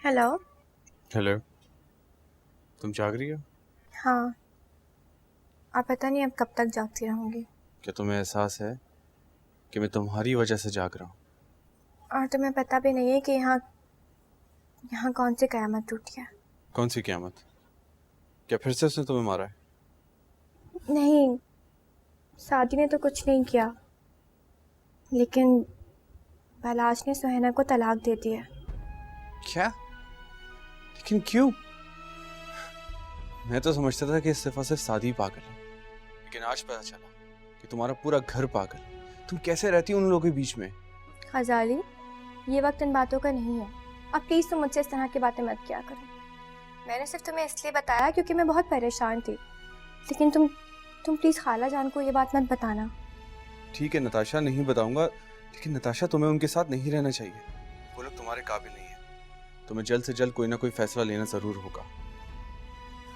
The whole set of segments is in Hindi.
हेलो। हेलो। तुम जाग रही हो? हाँ, आप पता नहीं अब कब तक जागती रहूँगी। क्या तुम्हें एहसास है कि मैं तुम्हारी वजह से जाग रहा हूँ? और तुम्हें पता भी नहीं है कि यहाँ यहाँ कौन सी कयामत टूटी है। कौन सी क़यामत? क्या फिर से उसने तुम्हें मारा है? नहीं, शादी ने तो कुछ नहीं किया, लेकिन पलाश ने सुहेना को तलाक दे दी है। क्या? लेकिन क्यों? मैं तो समझता था कि सिर्फ और सिर्फ शादी पागल है, लेकिन आज पता चला कि तुम्हारा पूरा घर पागल है। तुम कैसे रहती हो उन लोगों के बीच में? खजाली, ये वक्त इन बातों का नहीं है। अब प्लीज़ तुम मुझसे इस तरह की बातें मत किया करो। मैंने सिर्फ तुम्हें इसलिए बताया क्योंकि मैं बहुत परेशान थी, लेकिन तुम प्लीज़ खाला जान को ये बात मत बताना। ठीक है नताशा, नहीं बताऊंगा, लेकिन नताशा तुम्हें उनके साथ नहीं रहना चाहिए। वो लोग तुम्हारे काबिल नहीं है। तुम्हें जल्द से जल्द कोई ना कोई फैसला लेना जरूर होगा।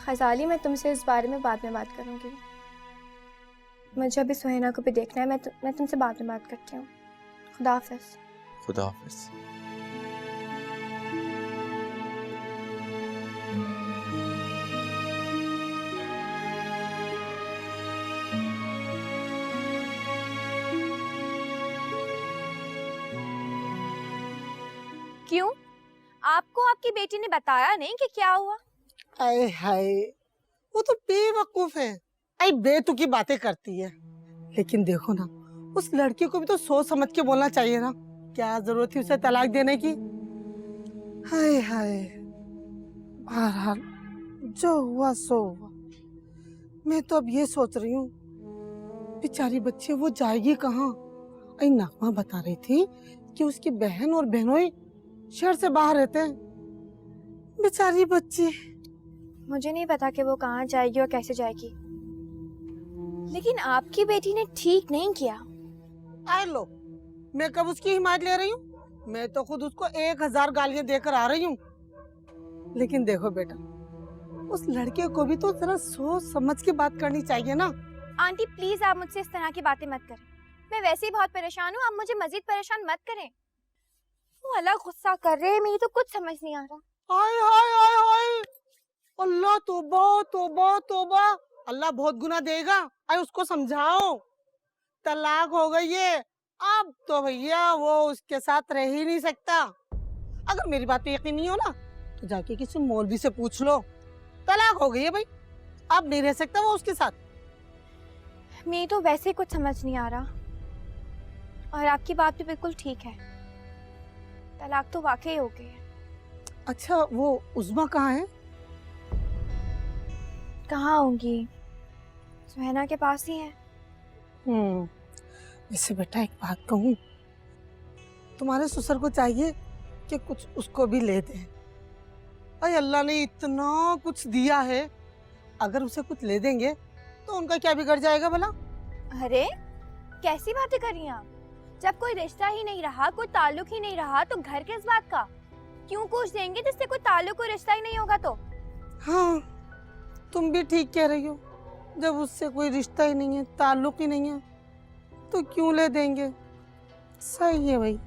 खजाली, मैं तुमसे इस बारे में बाद में बात करूंगी। मुझे अभी सुहेना को भी देखना है। मैं तुमसे बाद में बात करती हूँ। खुदा हाफिज। खुदा हाफिज। क्यों? आपको आपकी बेटी ने बताया नहीं कि क्या हुआ? हाय हाय, वो तो बेवकूफ है। आई बेतुकी बातें करती है। लेकिन देखो ना, उस लड़की को भी तो सोच समझ के बोलना चाहिए ना। क्या जरूरत थी उसे तलाक देने की? हाय हाय, बहरहाल जो हुआ सो हुआ। मैं तो अब ये सोच रही हूँ, बेचारी बच्ची वो जाएगी कहाँ? आई नगमा बता रही थी कि उसकी बहन और बहनोई शहर से बाहर रहते हैं। बेचारी बच्ची। मुझे नहीं पता कि वो कहाँ जाएगी और कैसे जाएगी। लेकिन आपकी बेटी ने ठीक नहीं किया। आए लो, मैं कब उसकी हिमायत ले रही हूँ? मैं तो खुद उसको 1000 गालियां देकर आ रही हूँ। लेकिन देखो बेटा, उस लड़के को भी तो जरा सोच समझ के बात करनी चाहिए ना। आंटी प्लीज आप मुझसे इस तरह की बातें मत करें। मैं वैसे ही बहुत परेशान हूँ, आप मुझे मजीद परेशान मत करें। वो अलग गुस्सा कर रहे हैं, मेरी तो कुछ समझ नहीं आ रहा। हाय हाय हाय हाय, अल्लाह तौबा तौबा तौबा। अल्लाह बहुत गुनाह देगा। आए उसको समझाओ, तलाक हो गई है अब तो भैया वो उसके साथ रह ही नहीं सकता। अगर मेरी बात पे यकीन नहीं हो ना, तो जाके किसी मौलवी से पूछ लो। तलाक हो गई है भाई, अब नहीं रह सकता वो उसके साथ। मेरी तो वैसे ही कुछ समझ नहीं आ रहा, और आपकी बात भी बिल्कुल ठीक है। तलाक तो वाकई हो गई है। अच्छा, वो उज़्मा कहाँ है? कहाँ होंगी? सुहेना के पास ही है। वैसे बेटा एक बात कहूँ, तुम्हारे ससुर को चाहिए कि कुछ उसको भी ले दे। अरे अल्लाह ने इतना कुछ दिया है, अगर उसे कुछ ले देंगे तो उनका क्या बिगड़ जाएगा भला? अरे कैसी बातें कर रही हैं आप? जब कोई रिश्ता ही नहीं रहा, कोई ताल्लुक ही नहीं रहा, तो घर किस बात का? क्यों कुछ देंगे जिससे कोई ताल्लुक और रिश्ता ही नहीं होगा? तो हाँ, तुम भी ठीक कह रही हो। जब उससे कोई रिश्ता ही नहीं है, ताल्लुक ही नहीं है, तो क्यों ले देंगे? सही है भाई।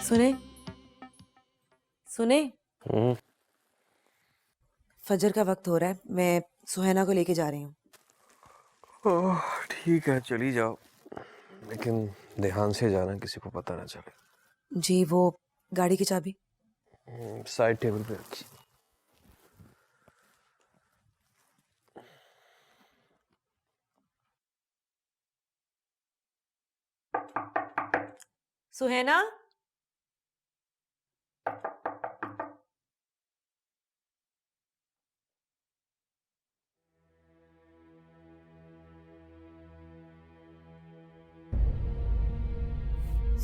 सुने सुने फजर का वक्त हो रहा है, मैं सुहैना को लेके जा रही हूँ। ओह ठीक है, चली जाओ, लेकिन ध्यान से जाना, किसी को पता ना चले। जी, वो गाड़ी की चाबी साइड टेबल पे रखी। सुहैना,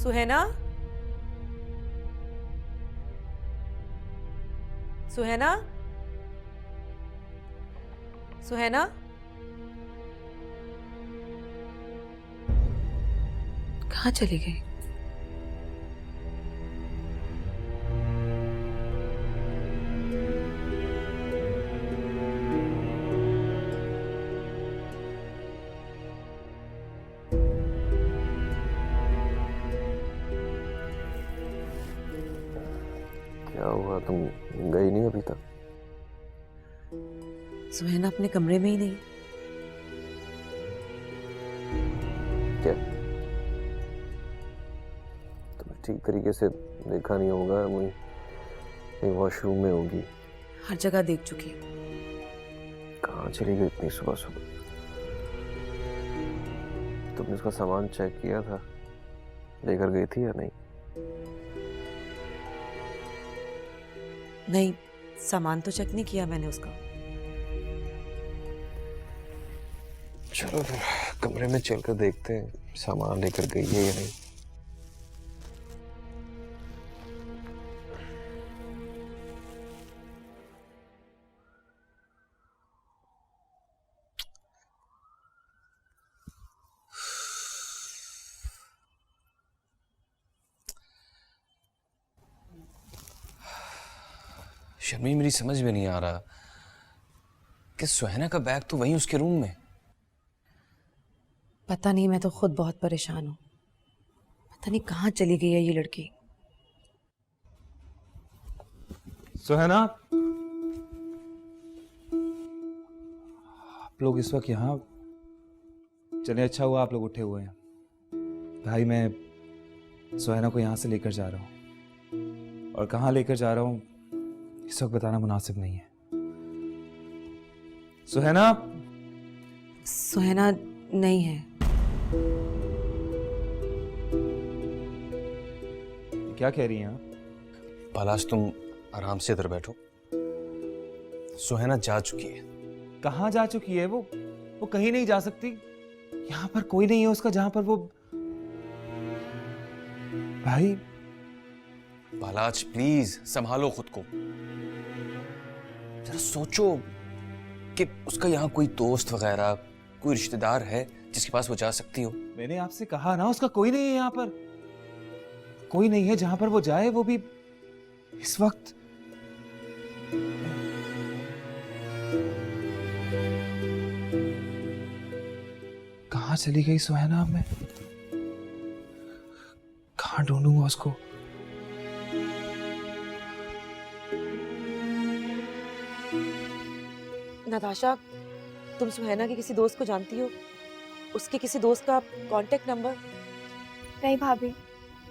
सुहैना, सुहैना, सुहैना, कहाँ चली गई? क्या हुआ, तुम गई नहीं अभी तक? सुहैना अपने कमरे में ही नहीं। क्या तुम ठीक तरीके से देखा नहीं होगा, वही वॉशरूम में होगी। हर जगह देख चुकी है। कहाँ चली गई इतनी सुबह सुबह? तुमने उसका सामान चेक किया था, लेकर गई थी या नहीं? नहीं, सामान तो चेक नहीं किया मैंने उसका। चलो फिर कमरे में चलकर देखते हैं, सामान लेकर गई है या नहीं। शर्मी, मेरी समझ में नहीं आ रहा कि सुहैना का बैग तो वहीं उसके रूम में। पता नहीं, मैं तो खुद बहुत परेशान हूँ। पता नहीं कहाँ चली गई है ये लड़की। सुहैना, आप लोग इस वक्त यहाँ? चलिए, अच्छा हुआ आप लोग उठे हुए हैं। भाई, मैं सुहैना को यहाँ से लेकर जा रहा हूँ, और कहाँ लेकर जा रहा हूँ इस वक्त बताना मुनासिब नहीं है। सुहैना? सुहैना नहीं है। क्या कह रही हैं आप? पलाश, तुम आराम से इधर बैठो। सुहैना जा चुकी है। कहाँ जा चुकी है वो? वो कहीं नहीं जा सकती। यहाँ पर कोई नहीं है उसका जहां पर वो। भाई, पलाश प्लीज संभालो खुद को। जरा सोचो कि उसका यहाँ कोई दोस्त वगैरह, कोई रिश्तेदार है जिसके पास वो जा सकती हो। मैंने आपसे कहा ना, उसका कोई नहीं है यहाँ पर। कोई नहीं है जहां पर वो जाए, वो भी इस वक्त। कहाँ चली गई सुहैना? मैं कहाँ ढूंढूंगा उसको? नताशा, तुम सुहैना के किसी दोस्त को जानती हो? उसके किसी दोस्त का कांटेक्ट नंबर? नहीं भाभी,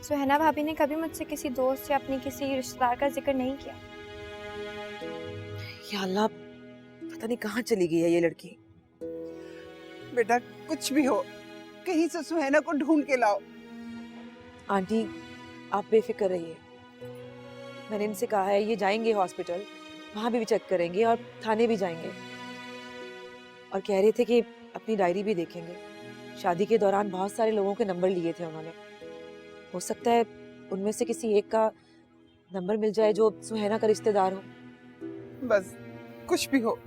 सुहैना भाभी ने कभी मुझसे किसी दोस्त या अपनी किसी रिश्तेदार का जिक्र नहीं किया। या अल्लाह, पता नहीं कहाँ चली गई है ये लड़की। बेटा कुछ भी हो, कहीं से सुहैना को ढूंढ के लाओ। आंटी, आप बेफिक्र रहिए। मैंने इनसे कहा है ये जाएंगे हॉस्पिटल, वहाँ भी चेक करेंगे और थाने भी जाएंगे, और कह रहे थे कि अपनी डायरी भी देखेंगे। शादी के दौरान बहुत सारे लोगों के नंबर लिए थे उन्होंने। हो सकता है उनमें से किसी एक का नंबर मिल जाए जो सुहैना का रिश्तेदार हो। बस कुछ भी हो,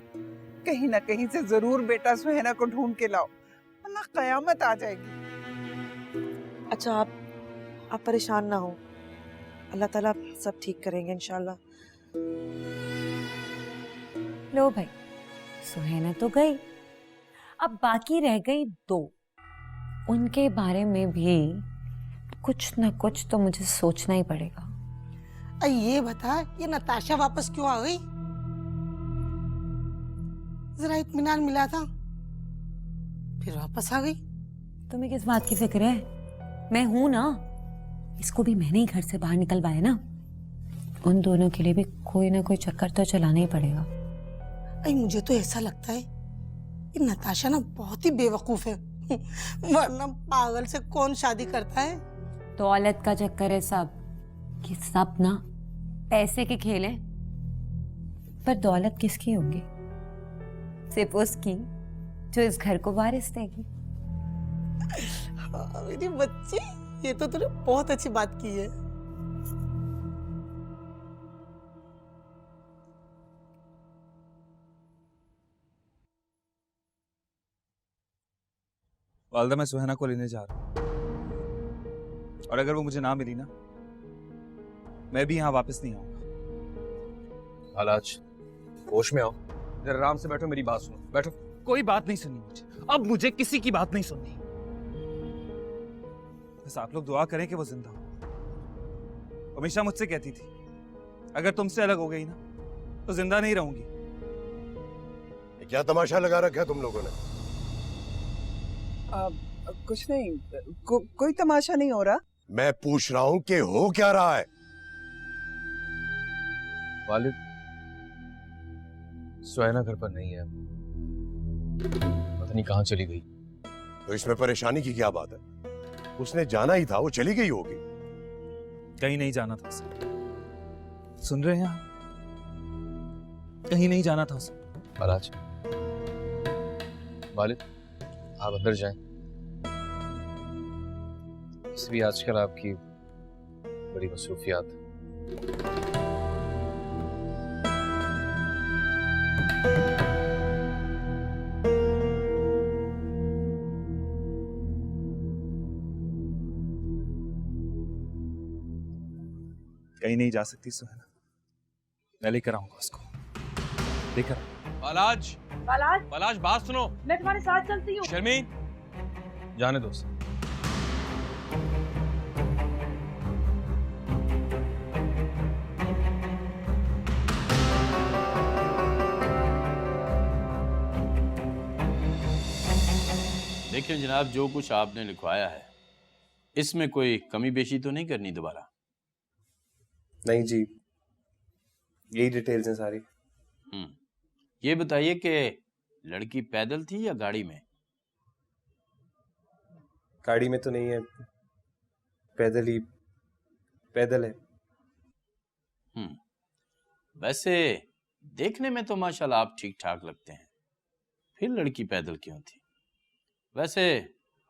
कहीं ना कहीं से जरूर बेटा सुहैना को ढूंढ के लाओ, वरना कयामत आ जाएगी। अच्छा, आप परेशान ना हो, अल्लाह ताला सब ठीक करेंगे इंशाल्लाह। लो भाई, सुहैना तो गई, अब बाकी रह गई दो। उनके बारे में भी कुछ ना कुछ तो मुझे सोचना ही पड़ेगा। ये बता, ये नताशा वापस क्यों आ गई? जरा इत्मीनान मिला था, फिर वापस आ गई। तुम्हें किस बात की फिक्र है? मैं हूं ना। इसको भी मैंने ही घर से बाहर निकलवाया ना। उन दोनों के लिए भी कोई ना कोई चक्कर तो चलाना ही पड़ेगा। अरे मुझे तो ऐसा लगता है ये नताशा ना बहुत ही बेवकूफ है। वरना पागल से कौन शादी करता है? दौलत का चक्कर है सब, कि सब ना पैसे के खेल हैं। पर दौलत किसकी होगी? सिर्फ उसकी जो इस घर को वारिस देगी। हाँ, मेरी बच्ची, ये तो तूने बहुत अच्छी बात की है। वालदा, मैं सुहाना को लेने जा रहा हूँ, और अगर वो मुझे ना मिली ना, मैं भी यहाँ वापस नहीं आऊंगा। हालाज, होश में आओ, जरा आराम से बैठो, मेरी बात सुनो, बैठो। कोई बात नहीं सुननी मुझे, अब मुझे किसी की बात नहीं सुननी। बस आप लोग दुआ करें कि वो जिंदा हो। हमेशा मुझसे कहती थी, अगर तुमसे अलग हो गई ना तो जिंदा नहीं रहूंगी। ये क्या तमाशा लगा रखा है तुम लोगों ने? कुछ नहीं, कोई तमाशा नहीं हो रहा। मैं पूछ रहा हूँ कि हो क्या रहा है? वालिद, सुहाना घर पर नहीं है, पता नहीं कहाँ चली गई। तो इसमें परेशानी की क्या बात है? उसने जाना ही था, वो चली गई होगी। कहीं नहीं जाना था उसे, सुन रहे हैं आप? कहीं नहीं जाना था उसे। हालाज, वालिद, आप अंदर जाएं। इसलिए आजकल आपकी बड़ी मसरूफियात। कहीं नहीं जा सकती सुहाना, मैं लेकर आऊंगा उसको, लेकर। बालाज, बालाज, बात सुनो। मैं तुम्हारे साथ चलती हूँ। शर्मीन, जाने दो उसे। देखिए जनाब, जो कुछ आपने लिखवाया है इसमें कोई कमी बेशी तो नहीं करनी दोबारा? नहीं जी, यही डिटेल्स हैं सारी। ये बताइए कि लड़की पैदल थी या गाड़ी में? गाड़ी में तो नहीं है, पैदल है। वैसे देखने में तो माशाल्लाह आप ठीक ठाक लगते हैं, फिर लड़की पैदल क्यों थी? वैसे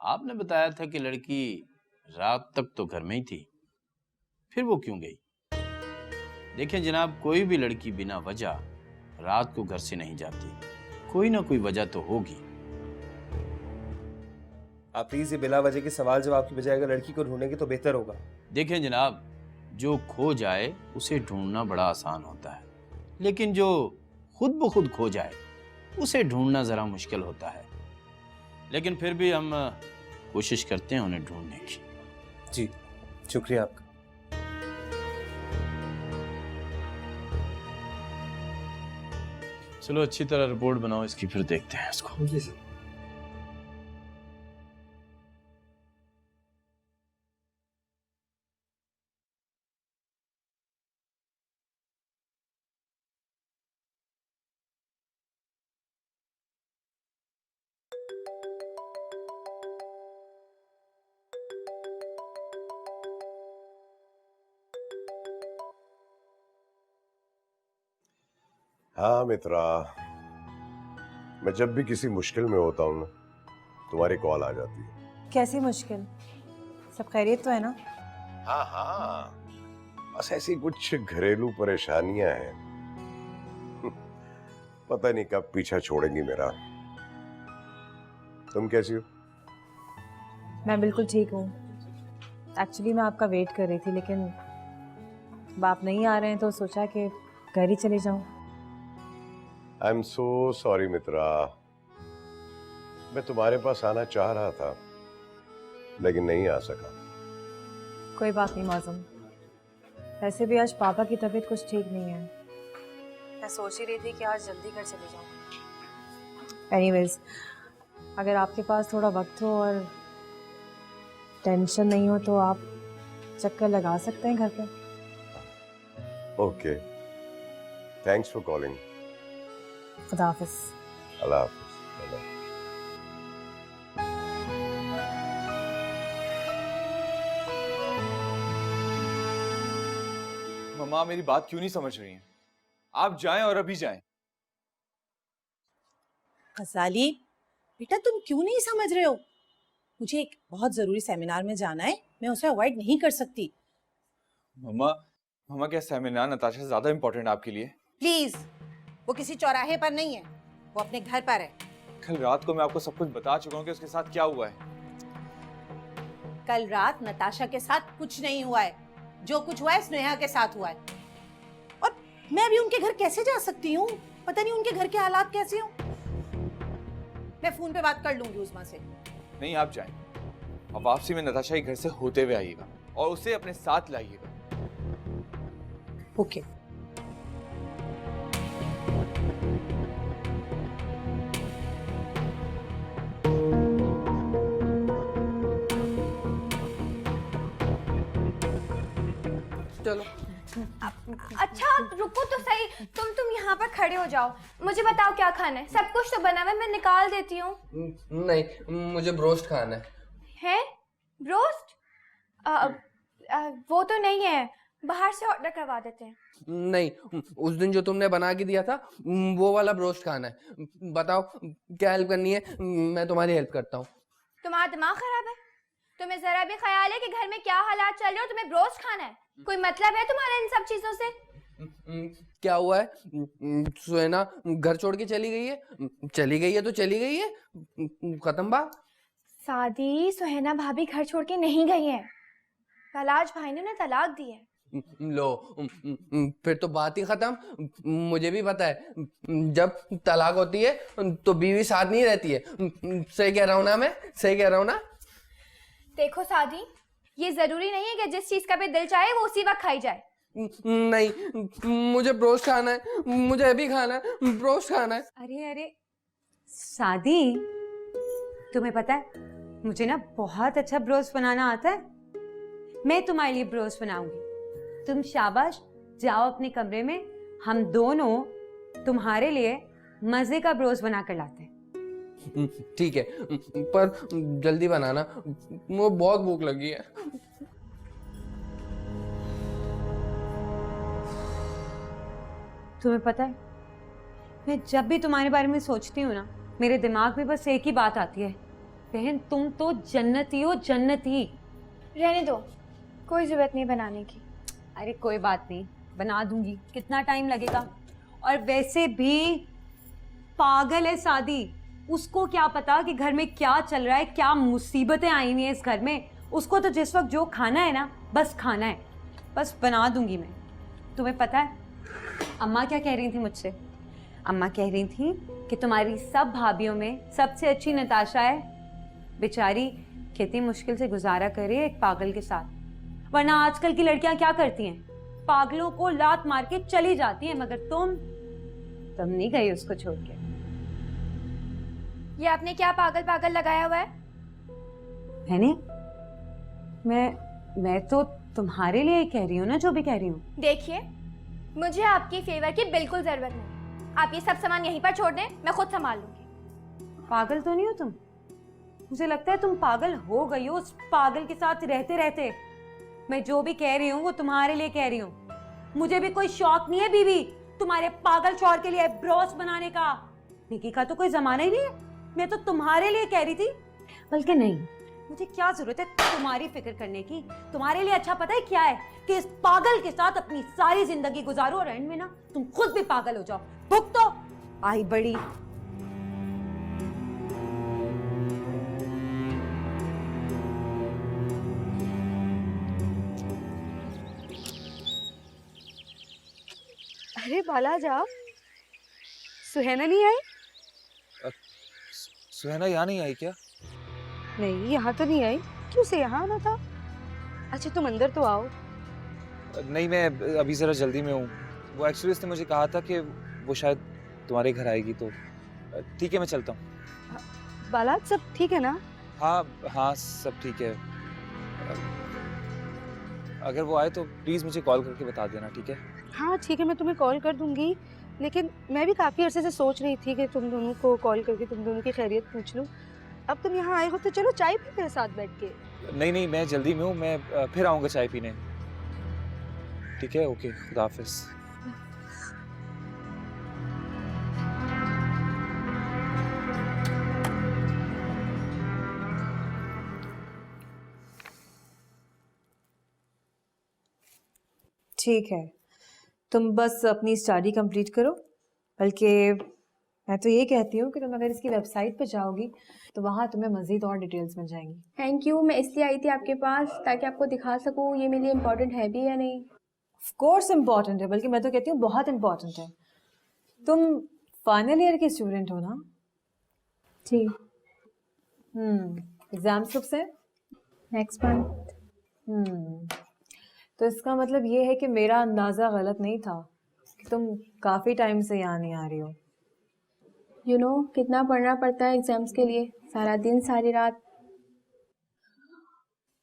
आपने बताया था कि लड़की रात तक तो घर में ही थी, फिर वो क्यों गई? देखें जनाब, कोई भी लड़की बिना वजह रात को घर से नहीं जाती, कोई ना कोई वजह तो होगी। आप प्लीज ये बिला वजह के सवाल जवाब की बजाय अगर लड़की को ढूंढेंगे तो बेहतर होगा। देखें जनाब, जो खो जाए उसे ढूंढना बड़ा आसान होता है, लेकिन जो खुद ब खुद खो जाए उसे ढूंढना जरा मुश्किल होता है। लेकिन फिर भी हम कोशिश करते हैं उन्हें ढूंढने की। जी, शुक्रिया आपका। चलो अच्छी तरह रिपोर्ट बनाओ इसकी, फिर देखते हैं इसको। जी सर। हाँ मित्रा, मैं जब भी किसी मुश्किल में होता हूँ ना, तुम्हारी कॉल आ जाती है। कैसी मुश्किल? सब खैरियत तो है ना? हाँ हाँ, बस ऐसी कुछ घरेलू परेशानियां हैं। पता नहीं कब पीछा छोड़ेंगी मेरा। तुम कैसी हो? मैं बिल्कुल ठीक हूँ। एक्चुअली मैं आपका वेट कर रही थी, लेकिन बाप नहीं आ रहे हैं तो सोचा कि घर ही चले जाऊं। आई एम सो सॉरी मित्रा, मैं तुम्हारे पास आना चाह रहा था लेकिन नहीं आ सका। कोई बात नहीं मासूम। वैसे भी आज पापा की तबीयत कुछ ठीक नहीं है। मैं सोच ही रही थी कि आज जल्दी घर चले जाऊँ। एनीवेज, अगर आपके पास थोड़ा वक्त हो और टेंशन नहीं हो तो आप चक्कर लगा सकते हैं घर पे। Okay, thanks for calling. खुदा हाफिज। अल्लाह हाफिज। बाय। मम्मा मेरी बात क्यों नहीं समझ रही हैं? आप जाएं और अभी जाएं। खसाली बेटा, तुम क्यों नहीं समझ रहे हो? मुझे एक बहुत जरूरी सेमिनार में जाना है, मैं उसे अवॉइड नहीं कर सकती। मम्मा क्या सेमिनार नताशा से ज्यादा इम्पोर्टेंट आपके लिए? प्लीज, वो किसी चौराहे पर नहीं है, वो अपने घर पर है। कल रात को मैं आपको सब कुछ बता चुका हूँ कि उसके साथ क्या हुआ है। कल रात नताशा के साथ कुछ नहीं हुआ है, जो कुछ हुआ है स्नेहा के साथ हुआ है। और मैं अभी उनके घर कैसे जा सकती हूँ? पता नहीं उनके घर के हालात कैसे हों। मैं फोन पे बात कर लूंगी उस्मा से। नहीं, आप जाएं। अब वापसी में नताशा के घर से होते हुए आइएगा और उसे अपने साथ लाइएगा। ओके। चलो। अच्छा रुको तो सही, तुम यहाँ पर खड़े हो जाओ। मुझे बताओ क्या खाना है? सब कुछ तो बना हुआ है, मैं निकाल देती हूँ। नहीं, मुझे ब्रोस्ट खाना है। ब्रोस्ट? वो तो नहीं है, बाहर से ऑर्डर करवा देते हैं। नहीं, उस दिन जो तुमने बना के दिया था वो वाला ब्रोस्ट खाना है। बताओ क्या हेल्प करनी है, मैं तुम्हारी हेल्प करता हूँ। तुम्हारा दिमाग खराब है? तुम्हें जरा भी ख्याल है कि घर में क्या हालात चल रहे हो? तुम्हें ब्रोस्ट खाना है? कोई मतलब है तुम्हारा इन सब चीजों से? क्या हुआ है? सुनैना घर छोड़ के चली गई है? चली गई है तो चली गई है, खत्म बात। सादी, सुहेना भाभी घर छोड़ के नहीं गई है। फलाज भाई ने उन्हें तलाक दी है। लो, फिर तो बात ही खत्म। मुझे भी पता है जब तलाक होती है तो बीवी साथ नहीं रहती है। सही कह रहा हूँ ना? मैं सही कह रहा हूँ ना? देखो सादी, ये जरूरी नहीं है कि जिस चीज का भी दिल चाहे वो उसी वक्त खाई जाए। नहीं, मुझे ब्रोस्ट खाना है, मुझे अभी खाना है, ब्रोस्ट खाना है। अरे अरे सादी, तुम्हें पता है मुझे ना बहुत अच्छा ब्रोस्ट बनाना आता है। मैं तुम्हारे लिए ब्रोस्ट बनाऊंगी। तुम शाबाश जाओ अपने कमरे में, हम दोनों तुम्हारे लिए मजे का ब्रोस्ट बना कर लाते हैं। ठीक है, पर जल्दी बनाना, मुझे बहुत भूख लगी है। तुम्हें पता है मैं जब भी तुम्हारे बारे में सोचती हूँ ना, मेरे दिमाग में बस एक ही बात आती है, बहन तुम तो जन्नती हो, जन्नती। रहने दो, कोई जरूरत नहीं बनाने की। अरे कोई बात नहीं, बना दूंगी। कितना टाइम लगेगा? और वैसे भी पागल है सादी, उसको क्या पता कि घर में क्या चल रहा है, क्या मुसीबतें आई हुई हैं इस घर में। उसको तो जिस वक्त जो खाना है ना, बस खाना है। बस बना दूंगी मैं। तुम्हें पता है अम्मा क्या कह रही थी मुझसे? अम्मा कह रही थी कि तुम्हारी सब भाभीयों में सबसे अच्छी नताशा है। बेचारी कितनी मुश्किल से गुजारा करे एक पागल के साथ। वरना आजकल की लड़कियां क्या करती हैं? पागलों को लात मार के चली जाती हैं, मगर तुम नहीं गई उसको छोड़ के। ये आपने क्या पागल पागल लगाया हुआ है? मैंने मैं तो तुम्हारे लिए कह रही हूँ ना, जो भी कह रही हूँ। देखिए, मुझे आपकी फेवर की बिल्कुल जरूरत नहीं। आप ये सब सामान यहीं पर छोड़ दें, मैं खुद संभाल लूंगी। पागल तो नहीं हो तुम? मुझे लगता है तुम पागल हो गई हो उस पागल के साथ रहते रहते। मैं जो भी कह रही हूँ वो तुम्हारे लिए कह रही हूँ। मुझे भी कोई शौक नहीं है बीवी तुम्हारे पागल शौहर के लिए ब्रोस्ट बनाने का। निकी का तो कोई जमाना ही नहीं है। मैं तो तुम्हारे लिए कह रही थी। बल्कि नहीं, मुझे क्या जरूरत है तुम्हारी फिक्र करने की? तुम्हारे लिए अच्छा पता है क्या है कि इस पागल के साथ अपनी सारी जिंदगी गुजारो और एंड में ना तुम खुद भी पागल हो जाओ। भुक तो आई बड़ी। अरे बाला जाओ, सुहेना नहीं आई? सुहेना यहाँ नहीं आई क्या? नहीं, यहाँ तो नहीं आई। क्यों से यहाँ आना था? अच्छा तुम अंदर तो आओ। नहीं, मैं अभी ज़रा जल्दी में हूँ। वो एक्चुअली उसने मुझे कहा था कि वो शायद तुम्हारे घर आएगी, तो ठीक है, मैं चलता हूँ। बालाज सब ठीक है ना? हाँ हाँ, सब ठीक है। अगर वो आए तो प्लीज़ मुझे कॉल करके बता देना, ठीक है? हाँ ठीक है, मैं तुम्हें कॉल कर दूंगी। लेकिन मैं भी काफ़ी अरसे से सोच रही थी कि तुम दोनों को कॉल करके तुम दोनों की खैरियत पूछ लूँ। अब तुम यहाँ आए हो तो चलो चाय पीते हैं साथ बैठ के। नहीं, मैं जल्दी में हूँ, मैं फिर आऊँगा चाय पीने। ठीक है, ओके, खुदा हाफिज़। ठीक है, तुम बस अपनी स्टडी कंप्लीट करो। बल्कि मैं तो ये कहती हूँ कि तुम अगर इसकी वेबसाइट पे जाओगी तो वहाँ तुम्हें मज़ीद और डिटेल्स मिल जाएंगी। थैंक यू, मैं इसलिए आई थी आपके पास ताकि आपको दिखा सकूँ ये मेरे लिए इम्पोर्टेंट है भी या नहीं। ऑफ कोर्स इम्पोर्टेंट है, बल्कि मैं तो कहती हूँ बहुत इम्पोर्टेंट है। तुम फाइनल ईयर की स्टूडेंट हो ना? जी। एग्जाम्स कब से? Next month. तो इसका मतलब ये है कि मेरा अंदाज़ा गलत नहीं था कि तुम काफ़ी टाइम से यहाँ नहीं आ रही हो। यू नो कितना पढ़ना पड़ता है एग्जाम्स के लिए, सारा दिन सारी रात।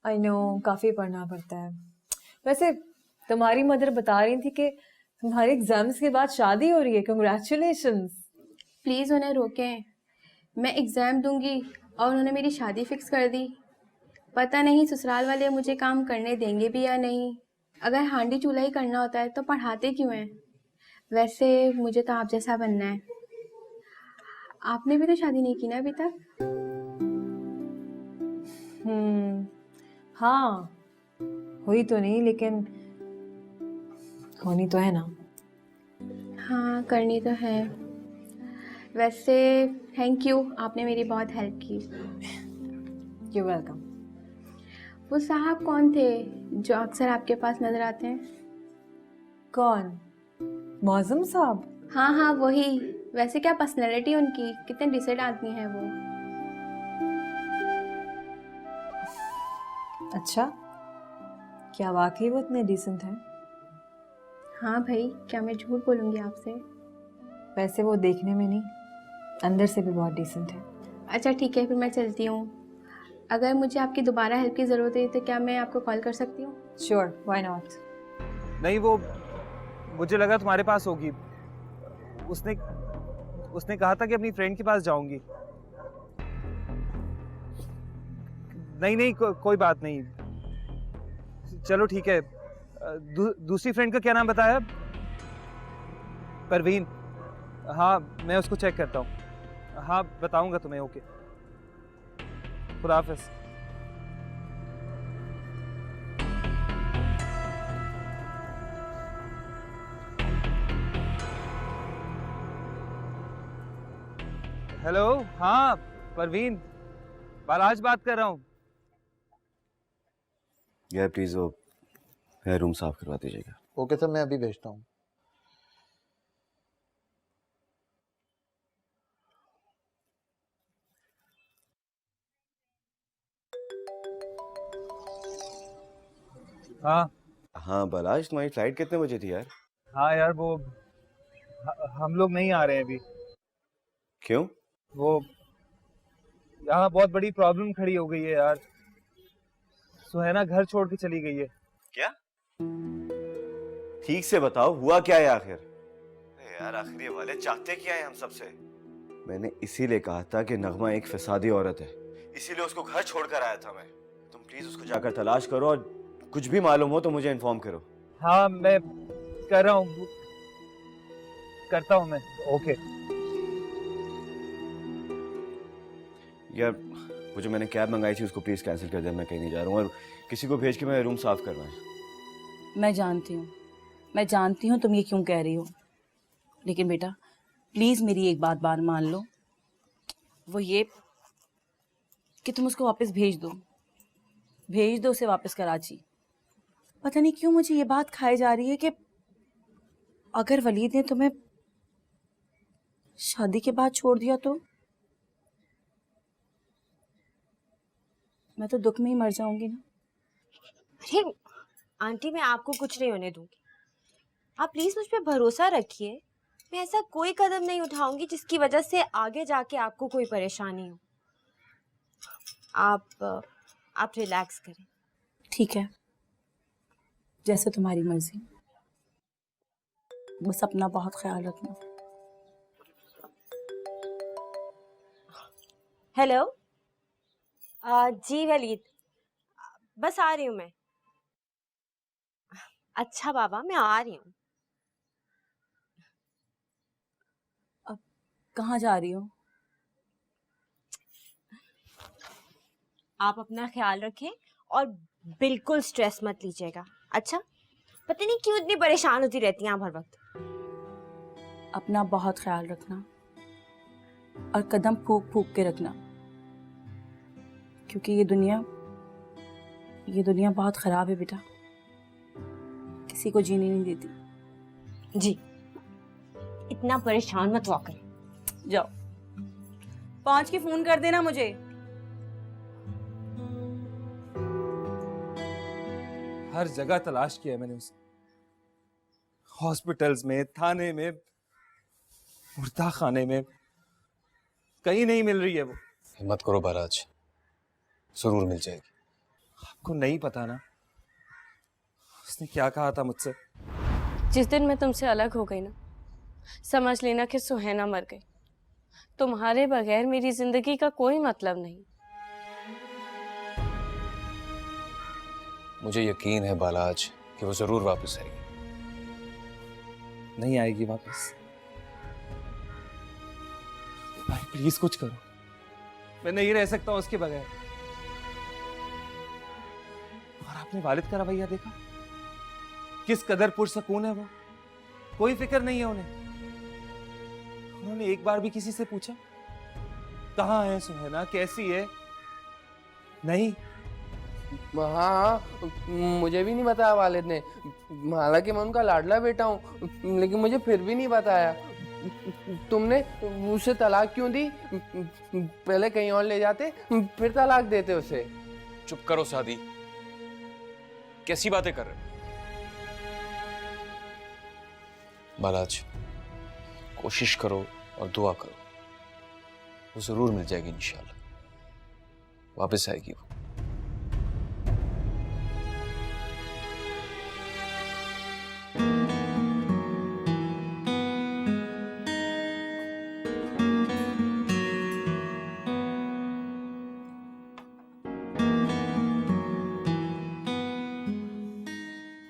आई नो, काफ़ी पढ़ना पड़ता है। वैसे तुम्हारी मदर बता रही थी कि तुम्हारे एग्जाम्स के बाद शादी हो रही है। कंग्रेचुलेशंस। प्लीज़ उन्हें रोकें, मैं एग्ज़ाम दूंगी और उन्होंने मेरी शादी फिक्स कर दी। पता नहीं ससुराल वाले मुझे काम करने देंगे भी या नहीं। अगर हांडी चूल्हा ही करना होता है तो पढ़ाते क्यों हैं? वैसे मुझे तो आप जैसा बनना है। आपने भी तो शादी नहीं की ना अभी तक? हाँ, हुई तो नहीं लेकिन होनी तो है ना। हाँ, करनी तो है। वैसे थैंक यू, आपने मेरी बहुत हेल्प की। You welcome. वो साहब कौन थे जो अक्सर आपके पास नजर आते हैं? कौन? मौजम साहब? हाँ हाँ वही। वैसे क्या पर्सनैलिटी उनकी, कितने डिसेंट आदमी हैं वो। अच्छा, क्या वाकई वो इतने डिसेंट हैं? हाँ भाई, क्या मैं झूठ बोलूँगी आपसे? वैसे वो देखने में नहीं, अंदर से भी बहुत डिसेंट है। अच्छा ठीक है, फिर मैं चलती हूँ। अगर मुझे आपकी दोबारा हेल्प की ज़रूरत है तो क्या मैं आपको कॉल कर सकती हूँ? Sure, why not. नहीं, वो मुझे लगा तुम्हारे पास होगी। उसने कहा था कि अपनी फ्रेंड के पास जाऊंगी। नहीं, कोई बात नहीं। चलो ठीक है। दूसरी फ्रेंड का क्या नाम बताया? परवीन। हाँ, मैं उसको चेक करता हूँ। हाँ, बताऊंगा तुम्हें। ओके, खुदा हाफिज़। हेलो, हाँ परवीन, बालाज बात कर रहा हूँ। यार प्लीज वो मेरा रूम साफ करवा दीजिएगा। ओके सर, मैं अभी भेजता हूँ। हाँ बालाज, तुम्हारी फ्लाइट कितने बजे थी यार? हाँ यार, वो हम लोग नहीं आ रहे हैं अभी। क्यों? वो यहाँ बहुत बड़ी प्रॉब्लम खड़ी हो गई है यार। सुहाना घर छोड़ के चली गई है। क्या? ठीक से बताओ, हुआ क्या है आखिर? यार आखिर ये वाले चाहते क्या है हम सबसे? मैंने इसीलिए कहा था कि नगमा एक फसादी औरत है, इसीलिए उसको घर छोड़कर आया था मैं। तुम प्लीज उसको जाकर तलाश करो और कुछ भी मालूम हो तो मुझे इन्फॉर्म करो। हाँ, मैं कर रहा हूँ, करता हूँ मैं। ओके यार, वो जो मैंने कैब मंगाई थी उसको प्लीज कैंसिल कर दे। मैं कहीं नहीं जा रहा हूँ और किसी को भेज के मैं रूम साफ करवाएं। मैं जानती हूँ तुम ये क्यों कह रही हो, लेकिन बेटा प्लीज मेरी एक बात मान लो। वो ये कि तुम उसको वापस भेज दो उसे वापस कराची। पता नहीं क्यों मुझे ये बात खाई जा रही है कि अगर वलीद ने तुम्हें शादी के बाद छोड़ दिया तो मैं तो दुख में ही मर जाऊंगी ना। अरे आंटी, मैं आपको कुछ नहीं होने दूंगी। आप प्लीज मुझ पर भरोसा रखिए। मैं ऐसा कोई कदम नहीं उठाऊंगी जिसकी वजह से आगे जाके आपको कोई परेशानी हो। आप रिलैक्स करें। ठीक है, जैसे तुम्हारी मर्जी। बस अपना बहुत ख्याल रखना। हेलो। जी वलीद, बस आ रही हूँ मैं। अच्छा बाबा, मैं आ रही हूँ। अब कहाँ जा रही हो? आप अपना ख्याल रखें और बिल्कुल स्ट्रेस मत लीजिएगा। अच्छा, पता नहीं क्यों इतनी परेशान होती रहती हैं आप हर वक्त। अपना बहुत ख्याल रखना और कदम फूक फूक के रखना, क्योंकि ये दुनिया बहुत खराब है बेटा। किसी को जीने नहीं देती। जी, इतना परेशान मत हुआ करें। जाओ, 5 की फोन कर देना मुझे। हर जगह तलाश किया है मैंने उसे, हॉस्पिटल्स में, थाने में, मुर्दा खाने में, कहीं नहीं मिल रही है वो। हिम्मत करो बाराज, जरूर मिल जाएगी। आपको नहीं पता ना उसने क्या कहा था मुझसे। जिस दिन मैं तुमसे अलग हो गई ना, समझ लेना कि सुहाना मर गई। तुम्हारे बगैर मेरी जिंदगी का कोई मतलब नहीं। मुझे यकीन है बालाज कि वो जरूर वापस आएगी। नहीं आएगी वापस। भाई प्लीज कुछ करो, मैं नहीं रह सकता उसके बगैर। और आपने वालिद का रवैया देखा, किस कदर पुरसकून है वो। कोई फिक्र नहीं है उन्हें। उन्होंने एक बार भी किसी से पूछा कहाँ है सुहाना, कैसी है? नहीं। हाँ, मुझे भी नहीं बताया वालिद ने। हालांकि मैं उनका लाडला बेटा हूँ, लेकिन मुझे फिर भी नहीं बताया। तुमने उसे तलाक क्यों दी? पहले कहीं और ले जाते, फिर तलाक देते उसे। चुप करो सादी, कैसी बातें कर रहे हो? बालाज, कोशिश करो और दुआ करो, वो जरूर मिल जाएगी इंशाल्लाह। वापस आएगी वो।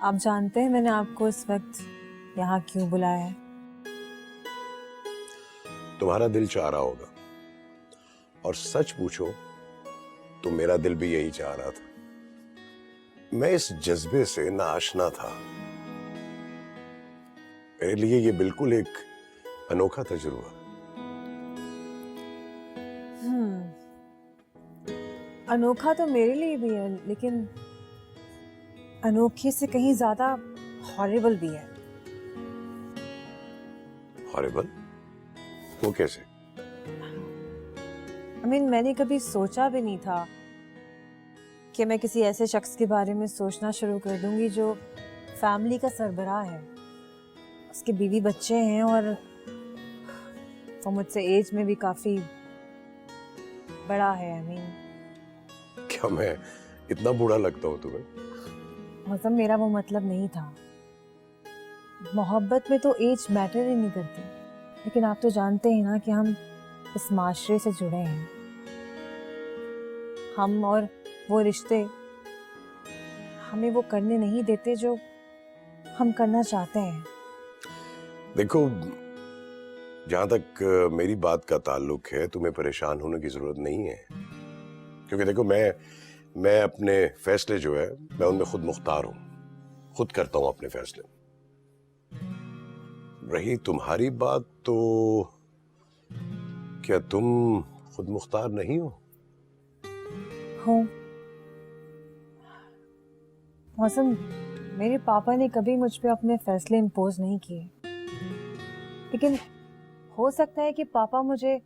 आप जानते हैं मैंने आपको इस वक्त यहाँ क्यों बुलाया है? तुम्हारा दिल चाह रहा होगा, और सच पूछो तो मेरा दिल भी यही चाह रहा था। मैं इस जज्बे से नाआशना था। मेरे लिए ये बिल्कुल एक अनोखा तजुर्बा। अनोखा तो मेरे लिए भी है, लेकिन अनोखे से कहीं ज्यादा हॉरिबल भी है। हॉरिबल? वो कैसे? मैंने कभी सोचा भी नहीं था कि मैं किसी ऐसे शख्स के बारे में सोचना शुरू कर दूंगी जो फैमिली का सरबराह है। उसके बीवी बच्चे हैं और वो मुझसे एज में भी काफी बड़ा है। क्या मैं इतना बूढ़ा लगता हूँ तुम्हें? मतलब मेरा वो मतलब नहीं था। मोहब्बत में तो एज मैटर ही नहीं करती, लेकिन आप तो जानते हैं ना कि हम इस माशरे से जुड़े हैं। हम और वो रिश्ते हमें वो करने नहीं देते जो हम करना चाहते हैं। देखो, जहां तक मेरी बात का ताल्लुक है, तुम्हें परेशान होने की जरूरत नहीं है, क्योंकि देखो मैं अपने फैसले जो है मैं उनमें खुद मुख्तार हूं, खुद करता हूं अपने फैसले। रही तुम्हारी बात, तो क्या तुम खुद मुख्तार नहीं हो? हूँ। मौसम, मेरे पापा ने कभी मुझ पे अपने फैसले इम्पोज नहीं किए, लेकिन हो सकता है कि पापा मुझे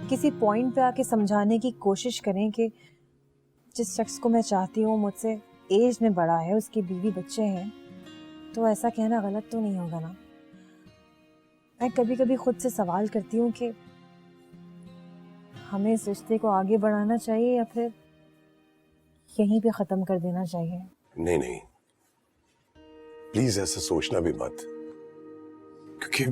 किसी पॉइंट पे आके समझाने की कोशिश करें कि जिस शख्स को मैं चाहती हूँ मुझसे एज में बड़ा है, उसकी बीवी बच्चे हैं, तो ऐसा कहना गलत तो नहीं होगा ना। मैं कभी कभी खुद से सवाल करती हूँ कि हमें इस रिश्ते को आगे बढ़ाना चाहिए या फिर यहीं पे खत्म कर देना चाहिए। नहीं नहीं, प्लीज ऐसा सोचना भी मत, क्योंकि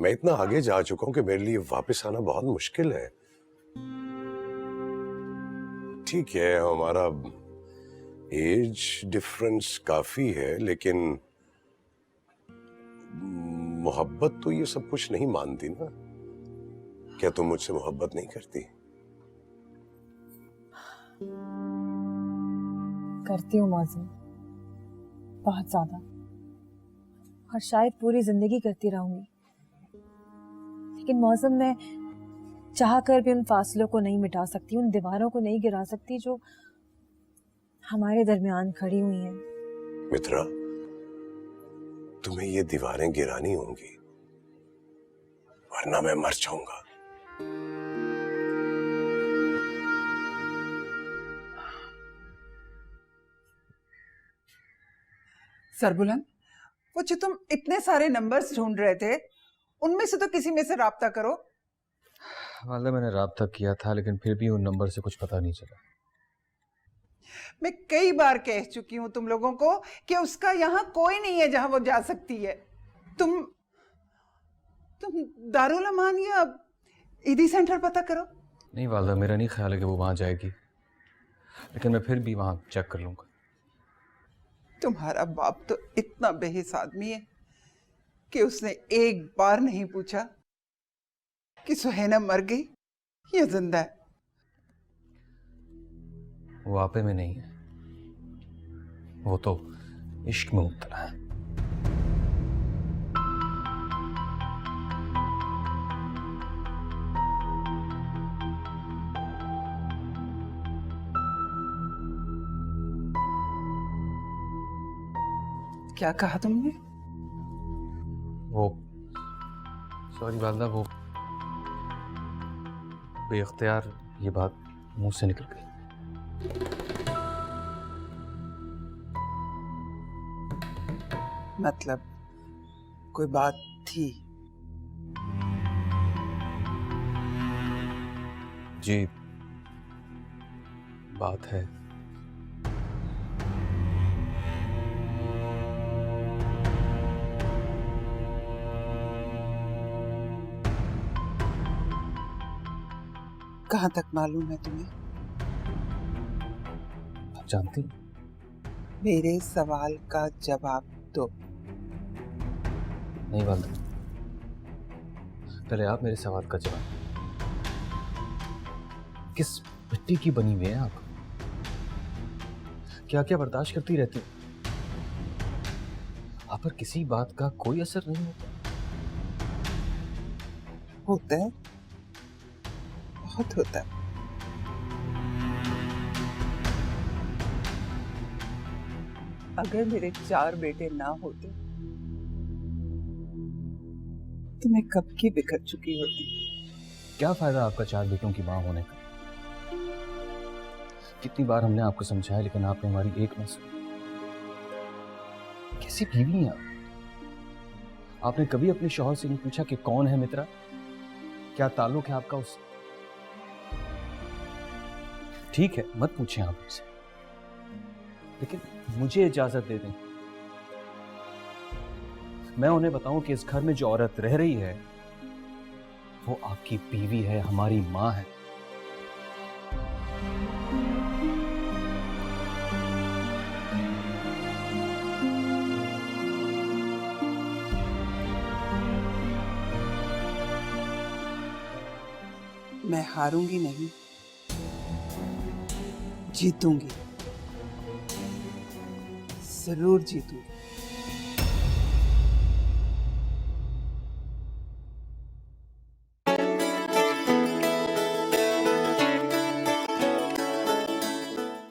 मैं इतना आगे जा चुका हूं कि मेरे लिए वापस आना बहुत मुश्किल है। ठीक है, हमारा एज डिफरेंस काफी है, लेकिन मोहब्बत तो ये सब कुछ नहीं मानती ना। क्या तुम मुझसे मोहब्बत नहीं करती? करती हूँ मौसम, बहुत ज्यादा, और शायद पूरी जिंदगी करती रहूंगी। लेकिन मौसम में चाह कर भी उन फासलों को नहीं मिटा सकती, उन दीवारों को नहीं गिरा सकती जो हमारे दरमियान खड़ी हुई हैं। मित्रा, तुम्हें ये दीवारें गिरानी होंगी, वरना मैं मर जाऊंगा। सरबुलंद, वो जो तुम इतने सारे नंबर्स ढूंढ रहे थे, उनमें से तो किसी में से राब्ता करो। वालदा, मैंने राब्ता किया था, लेकिन फिर भी उन नंबर से कुछ पता नहीं चला। मैं कई बार कह चुकी हूं तुम लोगों को कि उसका यहाँ कोई नहीं है जहां वो जा सकती है। तुम दारुल अमान या ईदी सेंटर पता करो। नहीं वालदा, मेरा नहीं ख्याल है कि वो वहां जाएगी, लेकिन मैं फिर भी वहां चेक कर लूंगा। तुम्हारा बाप तो इतना बेहिस आदमी है कि उसने एक बार नहीं पूछा कि सुहैना मर गई या जिंदा है। वो आपे में नहीं है, वो तो इश्क में मुब्तला है। क्या कहा तुमने? वो सॉरी वालदा, वो बेख्तियार ये बात मुंह से निकल गई। मतलब कोई बात थी? जी, बात है। कहां तक मालूम है तुम्हें? आप जानती? मेरे सवाल का जवाब दो। नहीं वालदा, पहले आप मेरे सवाल का जवाब। किस मिट्टी की बनी हुई है आप? क्या क्या बर्दाश्त करती रहती हैं? आप पर किसी बात का कोई असर नहीं होता? होता है, बहुत होता है। अगर मेरे 4 बेटे ना होते तो मैं कब की बिखर चुकी होती। क्या फायदा आपका 4 बेटों की मां होने का? कितनी बार हमने आपको समझाया, लेकिन आपने हमारी एक न सुनी। कैसी बीवी हैं आप? आपने कभी अपने शौहर से नहीं पूछा कि कौन है मित्रा, क्या ताल्लुक है आपका उससे? ठीक है, मत पूछें आप उनसे, लेकिन मुझे इजाजत दे दें, मैं उन्हें बताऊं कि इस घर में जो औरत रह रही है वो आपकी बीवी है, हमारी मां है। मैं हारूंगी नहीं, जीतूंगी, जरूर जीतूंगी।